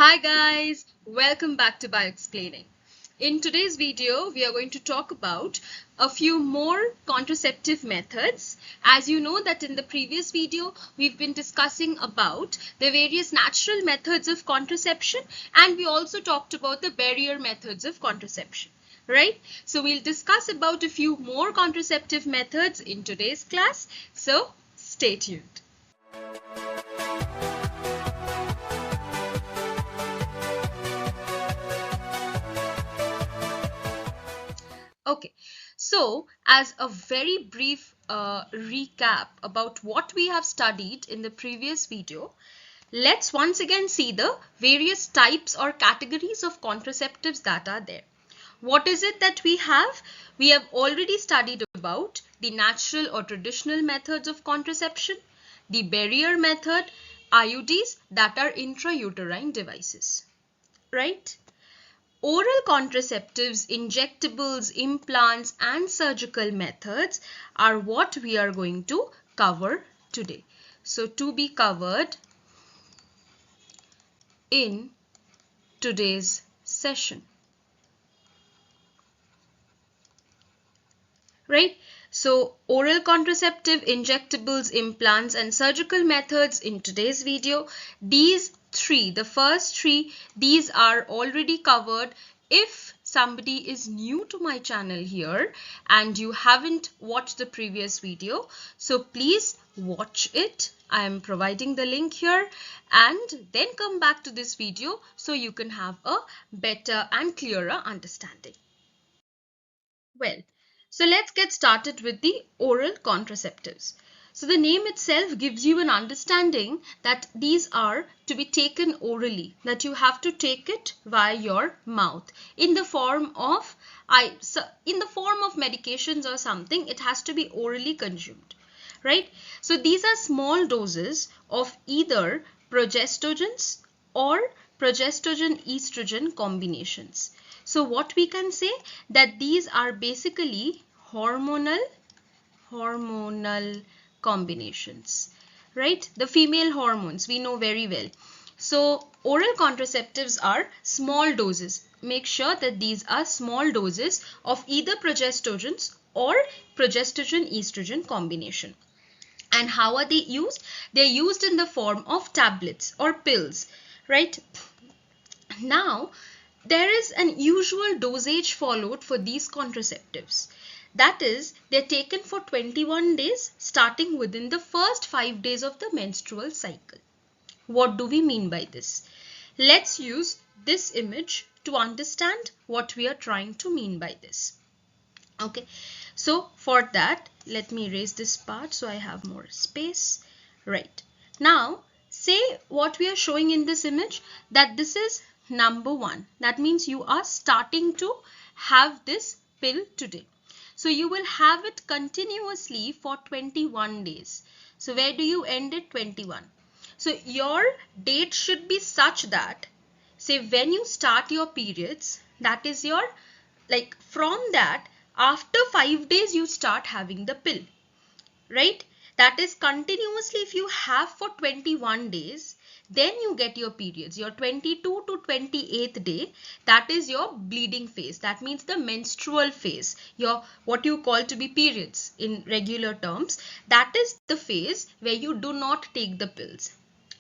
Hi guys, welcome back to Bioexplaining. In today's video, we are going to talk about a few more contraceptive methods. As you know that in the previous video, we've been discussing about the various natural methods of contraception, and we also talked about the barrier methods of contraception. Right? So we'll discuss about a few more contraceptive methods in today's class. So stay tuned. Okay, so as a very brief recap about what we have studied in the previous video, let's once again see the various types or categories of contraceptives that are there. What is it that we have? We have already studied about the natural or traditional methods of contraception, the barrier method, IUDs that are intrauterine devices, right? Oral contraceptives, injectables, implants, and surgical methods are what we are going to cover today. So, to be covered in today's session. Right? So, oral contraceptive, injectables, implants, and surgical methods in today's video. These three, the first three, these are already covered. If somebody is new to my channel here and you haven't watched the previous video, so please watch it. I am providing the link here and then come back to this video so you can have a better and clearer understanding. Well, so let's get started with the oral contraceptives. So the name itself gives you an understanding that these are to be taken orally, that you have to take it via your mouth in the form of medications or something. It has to be orally consumed, right? So these are small doses of either progestogens or progestogen-estrogen combinations. So what we can say that these are basically hormonal combinations, right? The female hormones we know very well. So oral contraceptives are small doses. Make sure that these are small doses of either progestogens or progestogen-estrogen combination. And how are they used? They're used in the form of tablets or pills, right? Now, there is an usual dosage followed for these contraceptives. That is, they're taken for 21 days starting within the first 5 days of the menstrual cycle. What do we mean by this? Let's use this image to understand what we are trying to mean by this. Okay, so for that, let me erase this part so I have more space. Right. Now, say what we are showing in this image, that this is number 1. That means you are starting to have this pill today. So you will have it continuously for 21 days. So where do you end at 21? So your date should be such that, say when you start your periods, that is your, like from that, after 5 days you start having the pill, right? That is continuously if you have for 21 days, then you get your periods. Your 22 to 28th day, that is your bleeding phase. That means the menstrual phase, your what you call to be periods in regular terms. That is the phase where you do not take the pills.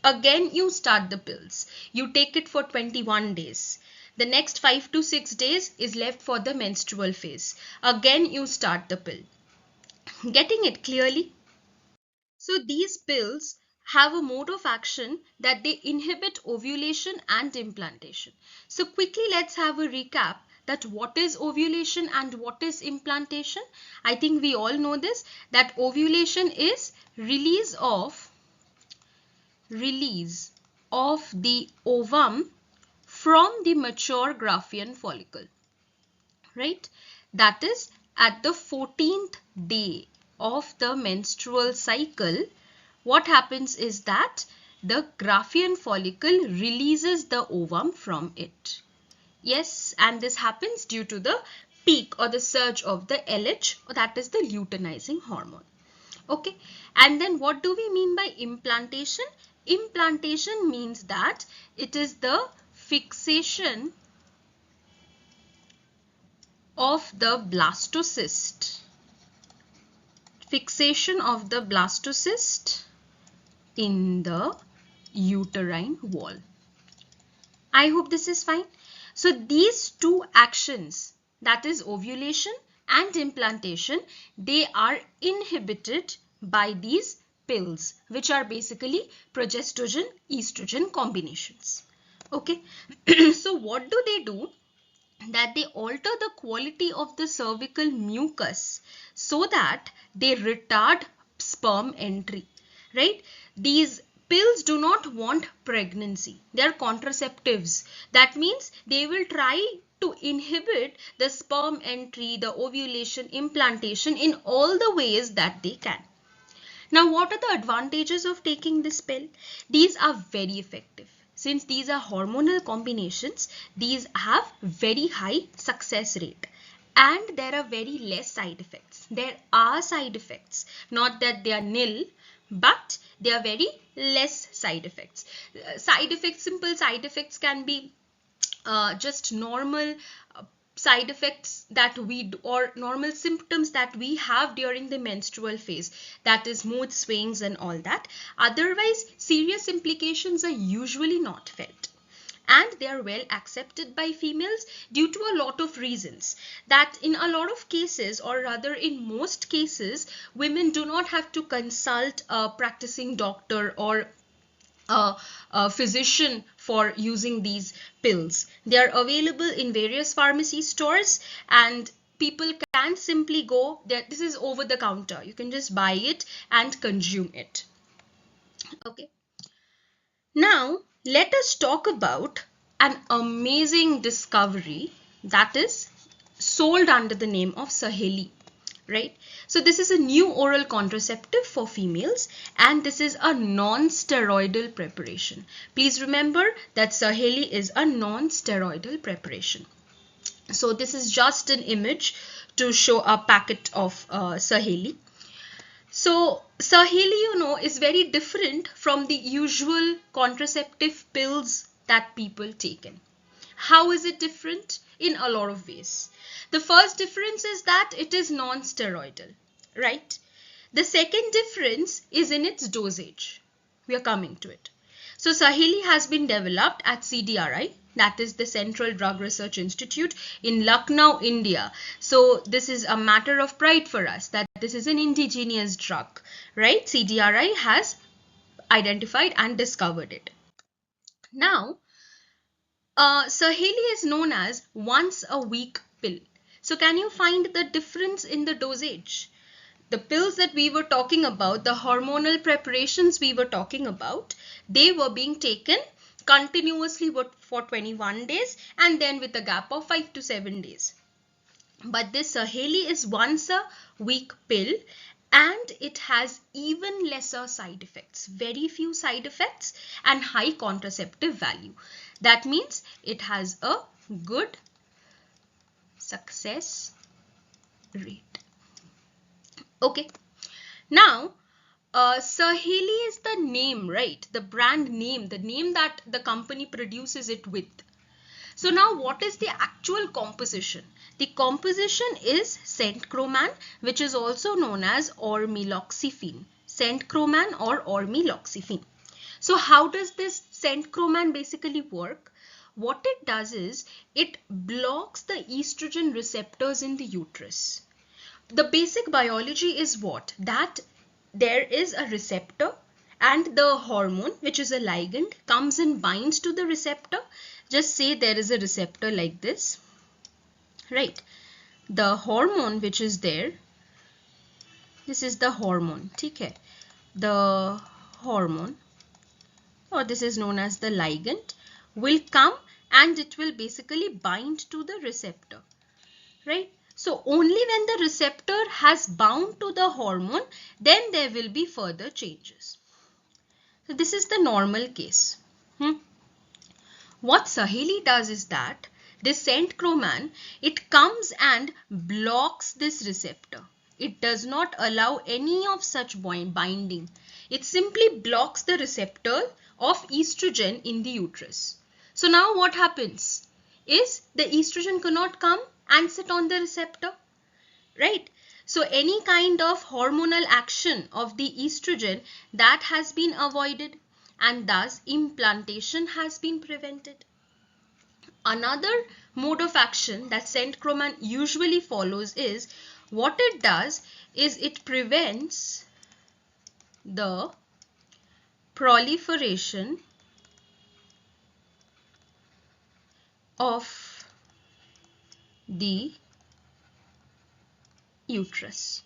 Again, you start the pills. You take it for 21 days. The next 5 to 6 days is left for the menstrual phase. Again, you start the pill. Getting it clearly? So these pills have a mode of action that they inhibit ovulation and implantation. So quickly let's have a recap that what is ovulation and what is implantation. I think we all know this, that ovulation is release of the ovum from the mature Graafian follicle, right? That is at the 14th day of the menstrual cycle. What happens is that the Graafian follicle releases the ovum from it. Yes, and this happens due to the peak or the surge of the LH, or that is the luteinizing hormone. Okay, and then what do we mean by implantation? Implantation means that it is the fixation of the blastocyst. Fixation of the blastocyst in the uterine wall. I hope this is fine. So these two actions, that is ovulation and implantation, they are inhibited by these pills, which are basically progestogen estrogen combinations. Okay. So what do? That they alter the quality of the cervical mucus so that they retard sperm entry, right? These pills do not want pregnancy. They are contraceptives. That means they will try to inhibit the sperm entry, the ovulation, implantation in all the ways that they can. Now, what are the advantages of taking this pill? These are very effective. Since these are hormonal combinations, these have very high success rate and there are very less side effects. There are side effects, not that they are nil, but they are very less side effects. Simple side effects can be just normal side effects that we do, or normal symptoms that we have during the menstrual phase, that is mood swings and all that. Otherwise, serious implications are usually not felt, and they are well accepted by females due to a lot of reasons. That in a lot of cases, or rather in most cases, women do not have to consult a practicing doctor or a physician for using these pills. They are available in various pharmacy stores and people can simply go there. This is over the counter. You can just buy it and consume it. Okay. Now, let us talk about an amazing discovery that is sold under the name of Saheli. Right? So this is a new oral contraceptive for females and this is a non-steroidal preparation. Please remember that Saheli is a non-steroidal preparation. So this is just an image to show a packet of Saheli. So Saheli, is very different from the usual contraceptive pills that people take in. How is it different? In a lot of ways. The first difference is that it is non-steroidal, right? The second difference is in its dosage. We are coming to it. So Saheli has been developed at CDRI, that is the Central Drug Research Institute in Lucknow, India. So this is a matter of pride for us that this is an indigenous drug, right? CDRI has identified and discovered it. Now, Saheli is known as once a week pill. So can you find the difference in the dosage? The pills that we were talking about, the hormonal preparations we were talking about, they were being taken continuously for 21 days and then with a gap of 5 to 7 days. But this Saheli is once a week pill and it has even lesser side effects, very few side effects and high contraceptive value. That means it has a good success rate. Okay. Now, Saheli is the name, right? The brand name, the name that the company produces it with. So now what is the actual composition? The composition is centchroman, which is also known as ormeloxifene. Centchroman or ormeloxifene. So how does this centchroman basically work? What it does is it blocks the estrogen receptors in the uterus. The basic biology is what? That there is a receptor and the hormone, which is a ligand, comes and binds to the receptor. Just say there is a receptor like this, right? The hormone which is there, this is the hormone, okay? The hormone, or this is known as the ligand, will come and it will basically bind to the receptor, right? So only when the receptor has bound to the hormone, then there will be further changes. So this is the normal case. What Saheli does is that this centchroman, it comes and blocks this receptor. It does not allow any of such binding. It simply blocks the receptor of estrogen in the uterus. So now what happens is the estrogen cannot come and sit on the receptor, right? So any kind of hormonal action of the estrogen, that has been avoided, and thus implantation has been prevented. Another mode of action that centroman usually follows is, what it does is it prevents the proliferation of the uterus.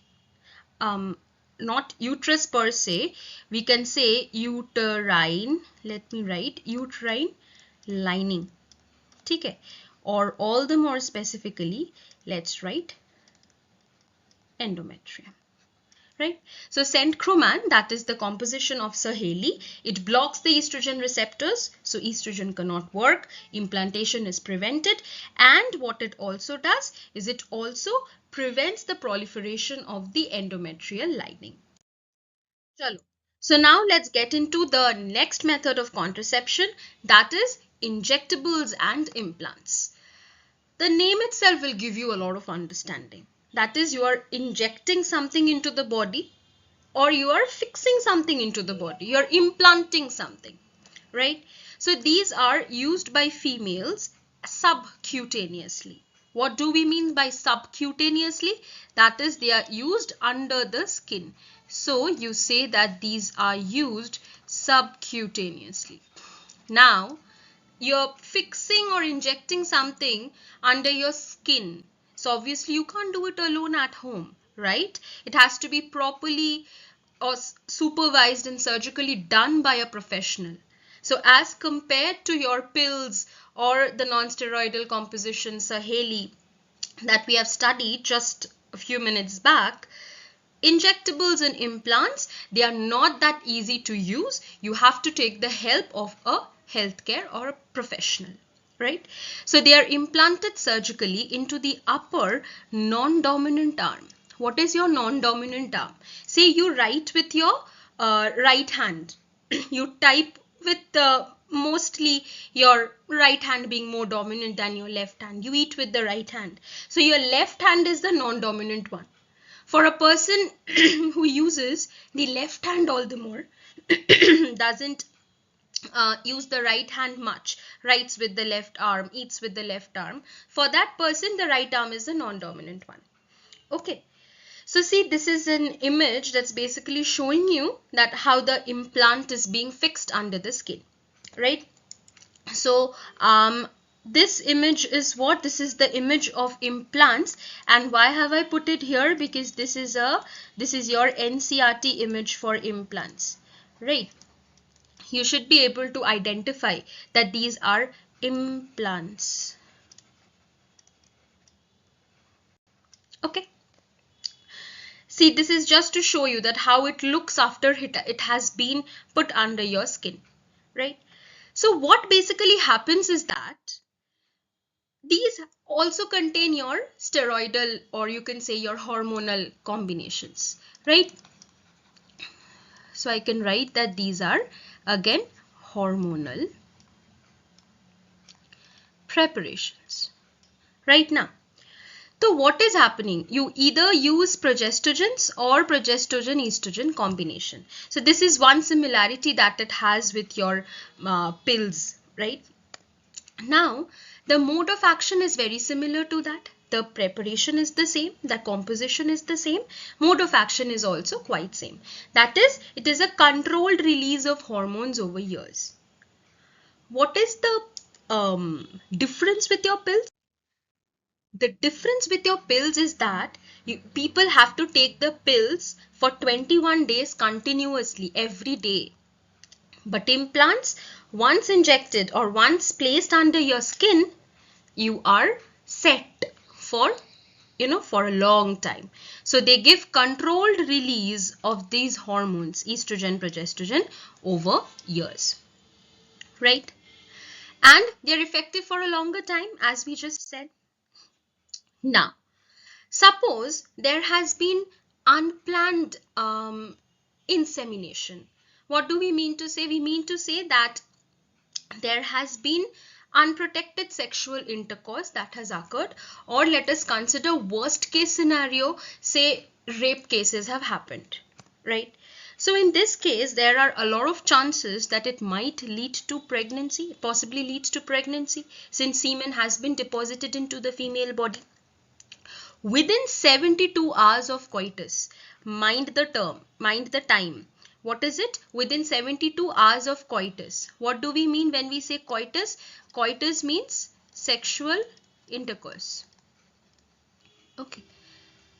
Not uterus per se, we can say uterine, let me write uterine lining. Okay, or all the more specifically, let's write endometrium. Right? So centroman, that is the composition of Saheli, it blocks the estrogen receptors, so estrogen cannot work, implantation is prevented, and what it also does is it also prevents the proliferation of the endometrial lining. Chalo. So now let's get into the next method of contraception, that is injectables and implants. The name itself will give you a lot of understanding. That is, you are injecting something into the body, or you are fixing something into the body. You are implanting something, right? So these are used by females subcutaneously. What do we mean by subcutaneously? That is, they are used under the skin. So you say that these are used subcutaneously. Now, you're fixing or injecting something under your skin. So obviously you can't do it alone at home, right? It has to be properly or supervised and surgically done by a professional. So as compared to your pills or the non-steroidal composition Saheli that we have studied just a few minutes back, injectables and implants, they are not that easy to use. You have to take the help of a healthcare or a professional, right? So they are implanted surgically into the upper non-dominant arm. What is your non-dominant arm? Say you write with your right hand. You type with mostly your right hand being more dominant than your left hand. You eat with the right hand. So your left hand is the non-dominant one. For a person who uses the left hand all the more, doesn't use the right hand much, writes with the left arm, eats with the left arm, for that person the right arm is the non-dominant one. Okay, so see, this is an image that's basically showing you that how the implant is being fixed under the skin, right? So this image is what? This is the image of implants. And why have I put it here? Because this is your NCERT image for implants, right? You should be able to identify that these are implants. Okay. See, this is just to show you that how it looks after it has been put under your skin, right? So what basically happens is that these also contain your steroidal, or you can say your hormonal combinations, right? So I can write that these are again hormonal preparations. Right now, so what is happening? You either use progestogens or progestogen-estrogen combination. So this is one similarity that it has with your pills, right? Now, the mode of action is very similar to that. The preparation is the same, the composition is the same, mode of action is also quite same. That is, it is a controlled release of hormones over years. What is the difference with your pills? The difference with your pills is that people have to take the pills for 21 days continuously every day. But implants, once injected or once placed under your skin, you are set for for a long time. So they give controlled release of these hormones, estrogen, progestogen, over years, right? And they're effective for a longer time, as we just said. Now, suppose there has been unplanned insemination. What do we mean to say? We mean to say that there has been unprotected sexual intercourse that has occurred, or let us consider worst case scenario, say rape cases have happened, right? So in this case, there are a lot of chances that it might lead to pregnancy, possibly leads to pregnancy, since semen has been deposited into the female body. Within 72 hours of coitus, mind the time. What is it? Within 72 hours of coitus. What do we mean when we say coitus? Coitus means sexual intercourse. Okay.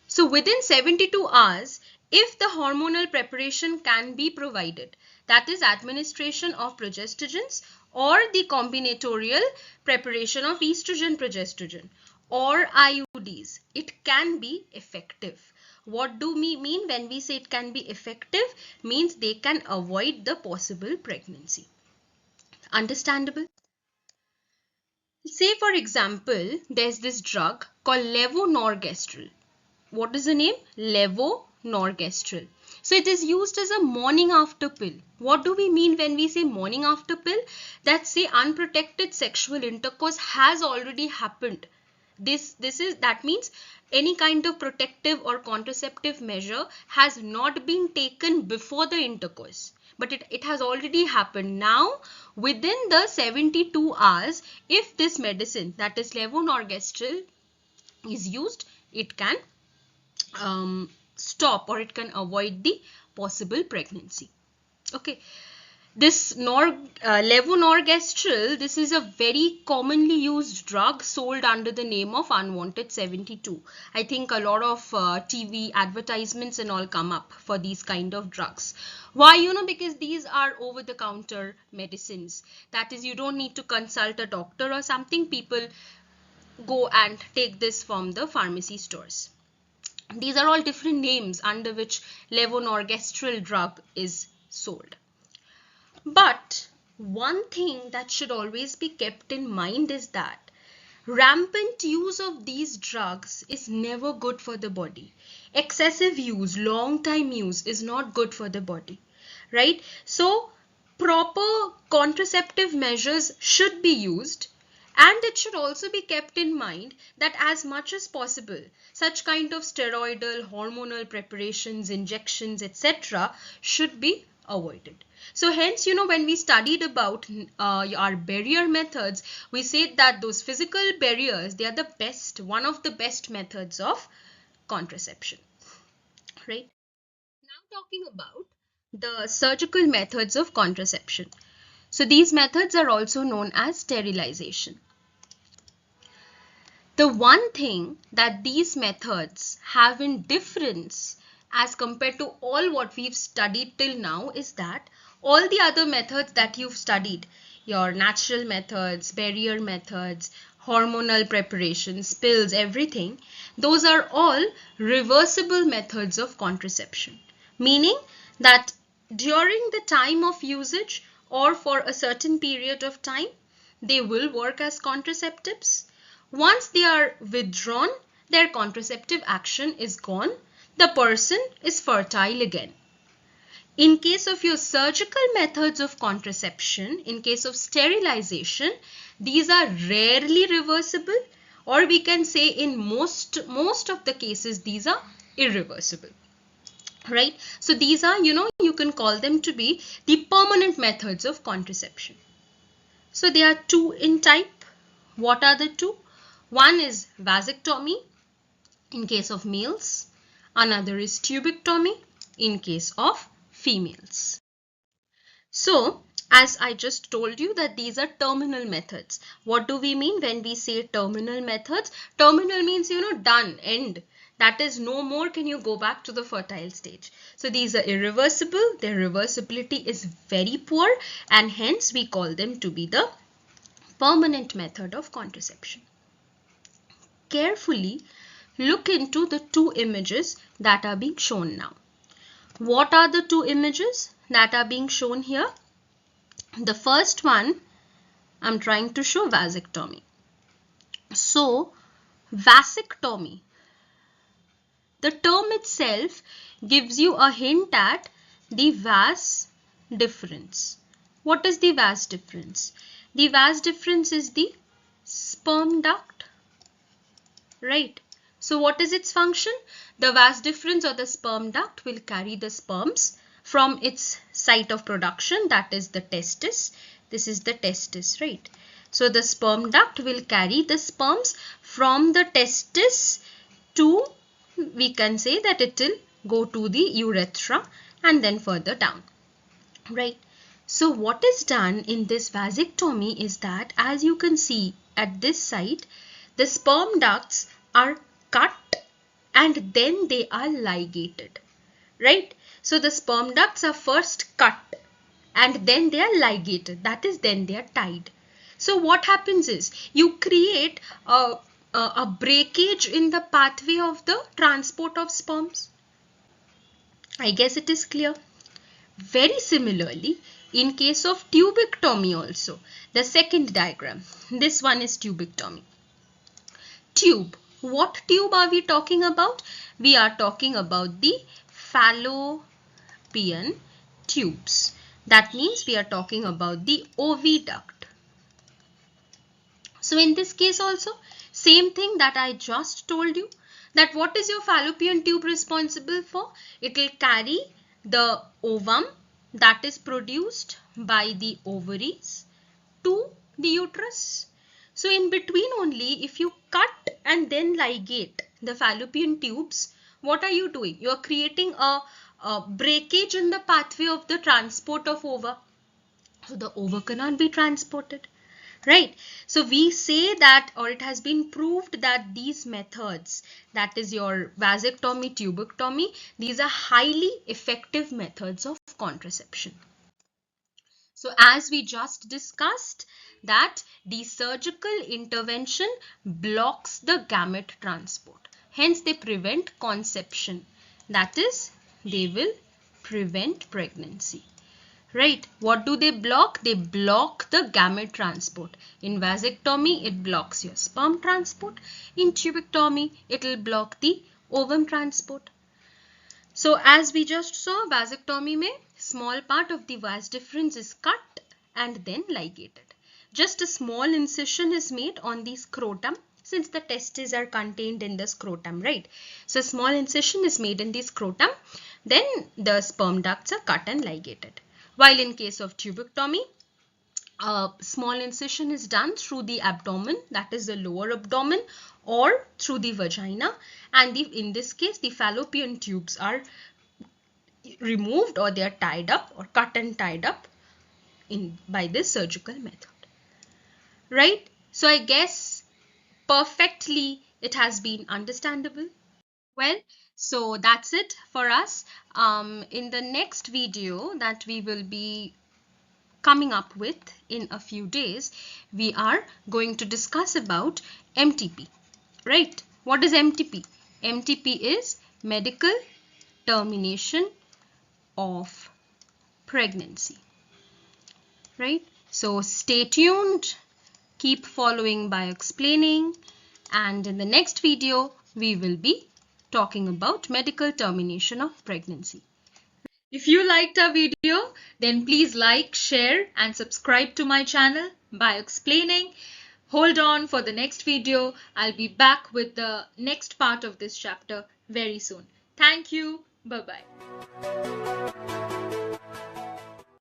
So within 72 hours, if the hormonal preparation can be provided, that is administration of progestogens or the combinatorial preparation of estrogen progestogen or IUDs, it can be effective. What do we mean when we say it can be effective? Means they can avoid the possible pregnancy. Understandable? Say for example, there's this drug called levonorgestrel. What is the name? Levonorgestrel. So it is used as a morning after pill. What do we mean when we say morning after pill? That say unprotected sexual intercourse has already happened. That means any kind of protective or contraceptive measure has not been taken before the intercourse, but it has already happened. Now within the 72 hours, if this medicine, that is levonorgestrel, is used, it can stop, or it can avoid the possible pregnancy. Okay. This levonorgestrel, this is a very commonly used drug sold under the name of unwanted 72. I think a lot of TV advertisements and all come up for these kind of drugs. Why? Because these are over the counter medicines. That is, you don't need to consult a doctor or something. People go and take this from the pharmacy stores. These are all different names under which levonorgestrel drug is sold. But one thing that should always be kept in mind is that rampant use of these drugs is never good for the body. Excessive use, long time use is not good for the body, right? So proper contraceptive measures should be used, and it should also be kept in mind that as much as possible, such kind of steroidal, hormonal preparations, injections, etc. should be avoided. So hence, when we studied about our barrier methods, we said that those physical barriers, they are the best, one of the best methods of contraception, right? Now talking about the surgical methods of contraception. So these methods are also known as sterilization. The one thing that these methods have in difference as compared to all what we've studied till now is that all the other methods that you've studied, your natural methods, barrier methods, hormonal preparations, pills, everything, those are all reversible methods of contraception. Meaning that during the time of usage or for a certain period of time, they will work as contraceptives. Once they are withdrawn, their contraceptive action is gone. The person is fertile again. In case of your surgical methods of contraception, in case of sterilization, these are rarely reversible, or we can say in most of the cases, these are irreversible. Right? So these are, you can call them to be the permanent methods of contraception. So there are two in type. What are the two? One is vasectomy in case of males. Another is tubectomy in case of females. So, as I just told you that these are terminal methods. What do we mean when we say terminal methods? Terminal means, done, end. That is, no more can you go back to the fertile stage. So these are irreversible. Their reversibility is very poor, and hence we call them to be the permanent method of contraception. Carefully look into the two images that are being shown now. What are the two images that are being shown here? The first one, I'm trying to show vasectomy. So, vasectomy, the term itself gives you a hint at the vas difference. What is the vas difference? The vas deferens is the sperm duct, right? So what is its function? The vas deferens or the sperm duct will carry the sperms from its site of production, that is the testis. This is the testis, right? So the sperm duct will carry the sperms from the testis to, we can say that it will go to the urethra and then further down, right? So what is done in this vasectomy is that, as you can see at this site, the sperm ducts are cut and then they are ligated, right? So the sperm ducts are first cut and then they are ligated, that is, then they are tied. So what happens is you create a breakage in the pathway of the transport of sperms. I guess it is clear. Very similarly, in case of tubectomy also, the second diagram, this one is tubectomy. Tube. What tube are we talking about? We are talking about the fallopian tubes. That means we are talking about the oviduct. So in this case also, same thing that I just told you, that what is your fallopian tube responsible for? It will carry the ovum that is produced by the ovaries to the uterus. So in between only, if you cut and then ligate the fallopian tubes, what are you doing? You are creating a breakage in the pathway of the transport of ova. So the ova cannot be transported, right? So we say that, or it has been proved that these methods, that is your vasectomy, tubectomy, these are highly effective methods of contraception. So as we just discussed, that the surgical intervention blocks the gamete transport. Hence they prevent conception. That is, they will prevent pregnancy. Right? What do they block? They block the gamete transport. In vasectomy, it blocks your sperm transport. In tubectomy, it will block the ovum transport. So as we just saw, vasectomy mein small part of the vas deferens is cut and then ligated. Just a small incision is made on the scrotum, since the testes are contained in the scrotum, right? So small incision is made in the scrotum, then the sperm ducts are cut and ligated. While in case of tubectomy, a small incision is done through the abdomen, that is the lower abdomen, or through the vagina, and in this case the fallopian tubes are removed, or they are tied up or cut and tied up by this surgical method, right? So I guess perfectly it has been understandable. Well, so that's it for us. In the next video that we will be coming up with in a few days, we are going to discuss about MTP, right? What is MTP? MTP is medical termination of pregnancy, right? So stay tuned, keep following Bioexplaining, and in the next video we will be talking about medical termination of pregnancy. If you liked our video, then please like, share and subscribe to my channel Bioexplaining. Hold on for the next video. I'll be back with the next part of this chapter very soon. Thank you. Bye-bye.